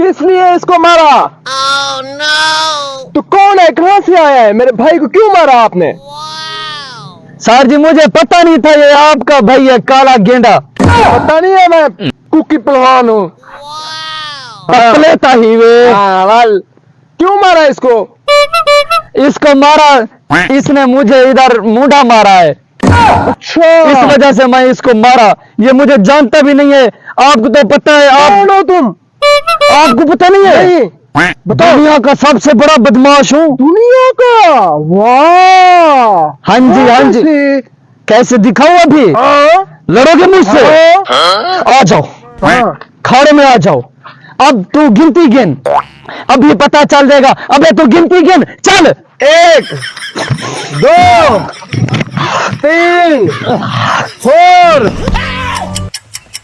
किस लिए इसको मारा? Oh no! तू कौन है, कहां से आया है? मेरे भाई को क्यों मारा आपने? Wow! सर जी मुझे पता नहीं था ये आपका भाई है काला गेंडा। पता नहीं है, मैं कुकी पहलवान हूँ। Wow! लेता ही वे। वाल क्यों मारा इसको? इसको मारा, इसने मुझे इधर मुंडा मारा है, अच्छा, इस वजह से मैं इसको मारा। ये मुझे जानता भी नहीं है। आपको तो पता है, कौन हो तुम? आपको पता नहीं है? नहीं, दुनिया का सबसे बड़ा बदमाश हूँ। दुनिया का? वाह, हाँ जी हाँ जी। कैसे? कैसे दिखाऊं अभी? हाँ, लड़ोगे मुझसे? हाँ, आ जाओ, हाँ। खाड़े में आ जाओ। अब तू गिनती गिन, अभी पता चल जाएगा। अबे तू गिनती गिन, चल। 1 2 3 4